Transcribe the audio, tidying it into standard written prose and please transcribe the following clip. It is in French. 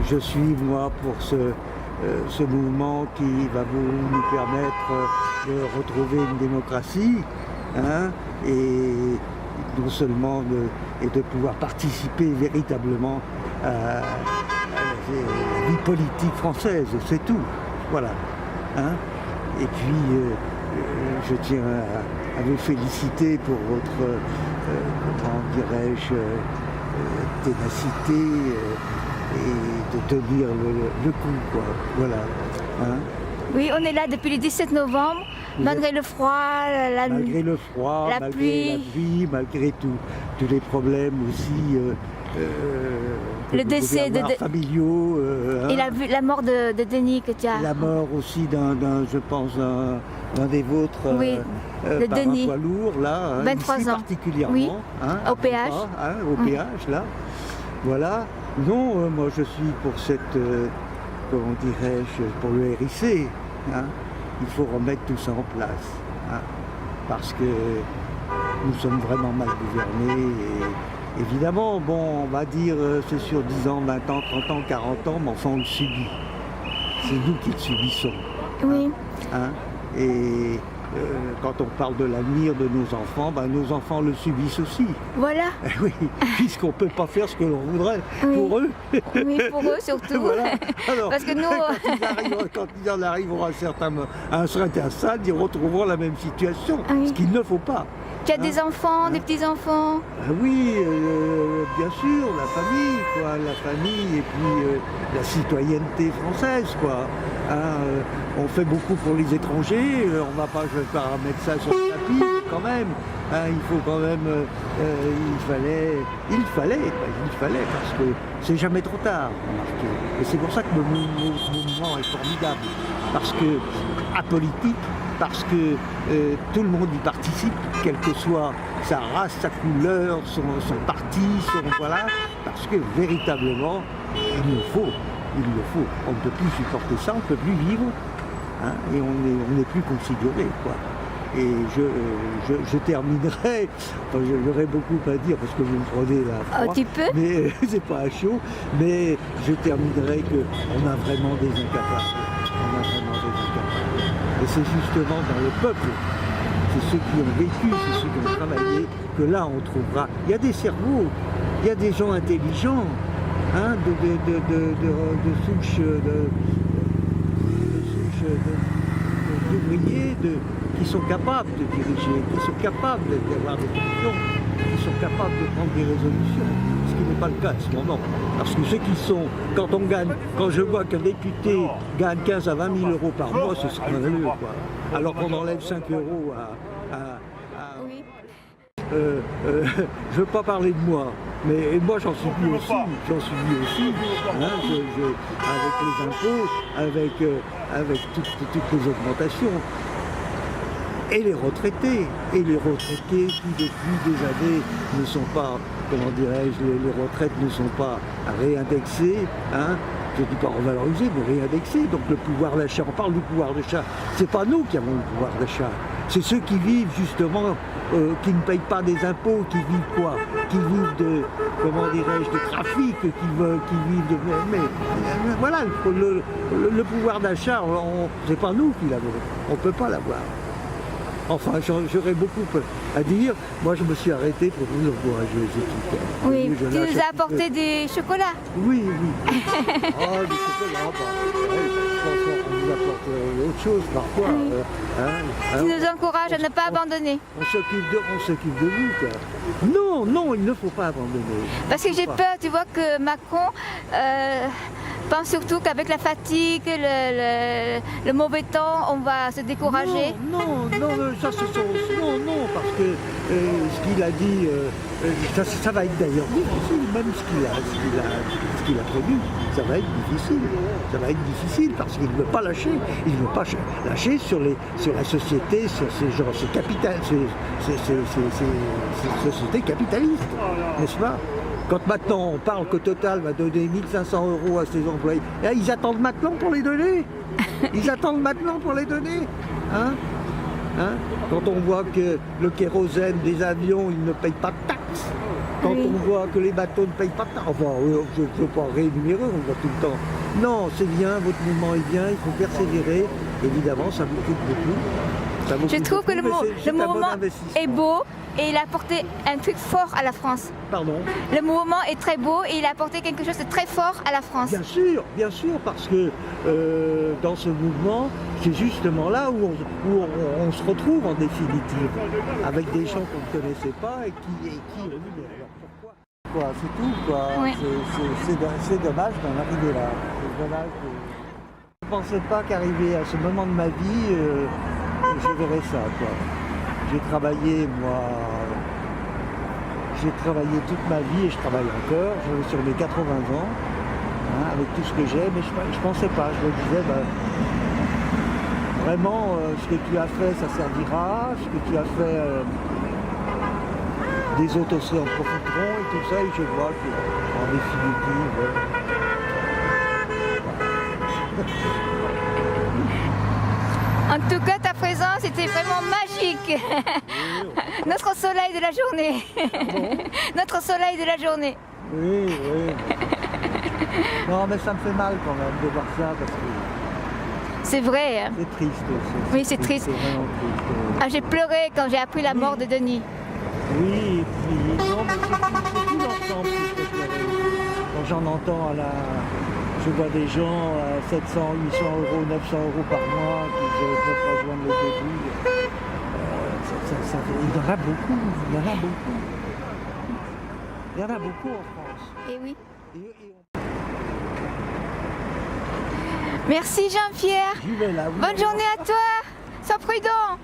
je suis moi pour ce mouvement qui va nous permettre de retrouver une démocratie, hein, et non seulement de pouvoir participer véritablement à la vie politique française, c'est tout. Voilà. Hein. Et puis, je tiens à vous féliciter pour votre, comment dirais-je, ténacité et de tenir le coup, quoi. Voilà. Hein. Oui, on est là depuis le 17 novembre, malgré le froid, malgré le froid, la malgré pluie. la pluie, malgré tous les problèmes aussi. Le décès de familiaux. Et la mort de Denis que tu as. La mort aussi je pense, d'un des vôtres, oui, de par Denis. un poids lourd, là, 23 ici ans. particulièrement. Oui, hein, au péage. Au péage, là. Voilà. Non, moi je suis pour cette, comment dirais-je, pour le RIC. Hein. Il faut remettre tout ça en place. Hein, parce que nous sommes vraiment mal gouvernés. Et évidemment, bon, on va dire, c'est sur 10 ans, 20 ans, 30 ans, 40 ans, mais enfin on le subit. C'est nous qui le subissons. Oui. Hein, et quand on parle de l'avenir de nos enfants le subissent aussi. Voilà. Oui, puisqu'on ne peut pas faire ce que l'on voudrait pour eux. Oui, pour eux surtout. Voilà. Alors, parce que nous... quand ils en arriveront à un certain stade, ils retrouveront la même situation, ce qu'il ne faut pas. Tu as des enfants, des petits-enfants? Oui, bien sûr, la famille, quoi, la famille et puis la citoyenneté française, quoi. Hein, on fait beaucoup pour les étrangers, je vais pas mettre ça sur le tapis, quand même. Hein, il faut quand même, il fallait, parce que c'est jamais trop tard, remarquez. Et c'est pour ça que le mouvement est formidable, parce que apolitique, parce que tout le monde y participe, quelle que soit sa race, sa couleur, son parti, voilà, parce que véritablement, il le faut. On ne peut plus supporter ça, on ne peut plus vivre, hein, et on n'est plus considéré, quoi. Et je terminerai, enfin, j'aurais beaucoup à dire parce que vous me prenez là froid, tu peux, mais c'est pas à chaud, mais je terminerai qu'on a vraiment des incapables. Et c'est justement dans le peuple, c'est ceux qui ont vécu, c'est ceux qui ont travaillé, que là on trouvera. Il y a des cerveaux, il y a des gens intelligents, hein, de souches d'ouvriers qui sont capables de diriger, qui sont capables d'avoir des décisions, qui sont capables de prendre des résolutions, ce qui n'est pas le cas à ce moment. Parce que ceux qui sont, quand je vois qu'un député gagne 15 à 20 000 euros par mois, c'est scandaleux, quoi. Alors qu'on enlève 5 euros Oui. je ne veux pas parler de moi, mais moi j'en subis aussi, hein, avec les impôts, avec toutes les augmentations. Et les retraités qui depuis des années ne sont pas, comment dirais-je, les retraites ne sont pas réindexées, hein, je ne dis pas revalorisées, mais réindexées, donc le pouvoir d'achat, on parle du pouvoir d'achat, c'est pas nous qui avons le pouvoir d'achat, c'est ceux qui vivent justement, qui ne payent pas des impôts, qui vivent quoi? Qui vivent de, comment dirais-je, de trafic, qui vivent de... Mais voilà, le pouvoir d'achat, c'est pas nous qui l'avons, on ne peut pas l'avoir. Enfin, j'aurais beaucoup à dire. Moi, je me suis arrêté pour vous encourager. Oui, tu nous as apporté des chocolats. Oui. Oh, des chocolats, je pense qu'on nous apporte autre chose parfois. Oui. Tu nous encourages à ne pas abandonner. On s'occupe de vous, quoi. Non, il ne faut pas abandonner. Parce que j'ai peur, tu vois, que Macron pense surtout qu'avec la fatigue, le mauvais temps, on va se décourager. Non, ça c'est non, parce que ce qu'il a dit, ça va être d'ailleurs difficile, même ce qu'il a prévu, ça va être difficile parce qu'il ne veut pas lâcher, sur la société, sur ces gens, ces sociétés capitalistes, n'est-ce pas? Quand maintenant on parle que Total va donner 1 500 € à ses employés, ils attendent maintenant pour les donner. Hein? Quand on voit que le kérosène des avions, ils ne payent pas de taxes. Quand Oui. on voit que les bateaux ne payent pas de taxes, enfin, je ne veux pas rémunérer, on voit tout le temps. Non, c'est bien, votre mouvement est bien, il faut persévérer. Évidemment, ça vous coûte beaucoup. Ça vous Je coûte trouve que beaucoup, mais c'est le un bon mouvement investissement. est beau et il a apporté un truc fort à la France. Pardon. Le mouvement est très beau et il a apporté quelque chose de très fort à la France. Bien sûr, parce que dans ce mouvement, c'est justement là où on se retrouve en définitive, avec des gens qu'on ne connaissait pas et qui alors pourquoi quoi, c'est tout quoi. Oui. C'est dommage d'en arriver là. C'est dommage je ne pensais pas qu'arriver à ce moment de ma vie, je verrais ça quoi. J'ai travaillé toute ma vie et je travaille encore, sur mes 80 ans, hein, avec tout ce que j'ai, mais je pensais pas, je me disais, vraiment, ce que tu as fait, ça servira, ce que tu as fait, des autres aussi en profiteront et tout ça, et je vois qu'en définitive... En tout cas, ta présence était vraiment magique. Notre soleil de la journée. Notre soleil de la journée. Oui. Non, mais ça me fait mal quand même de voir ça, parce que C'est vrai. Hein. c'est triste. Oui, c'est triste. C'est vraiment triste. Ah, j'ai pleuré quand j'ai appris la mort de Denis. Oui, et puis, non, mais c'est tout l'ensemble qui fait pleurer. Quand j'en entends je vois des gens à 700, 800 euros, 900 euros par mois qui peuvent rejoindre le début. Il y en a beaucoup, Il y en a beaucoup en France. Et oui. Et Merci Jean-Pierre. j'y vais là. Bonne journée à toi. Sois prudent.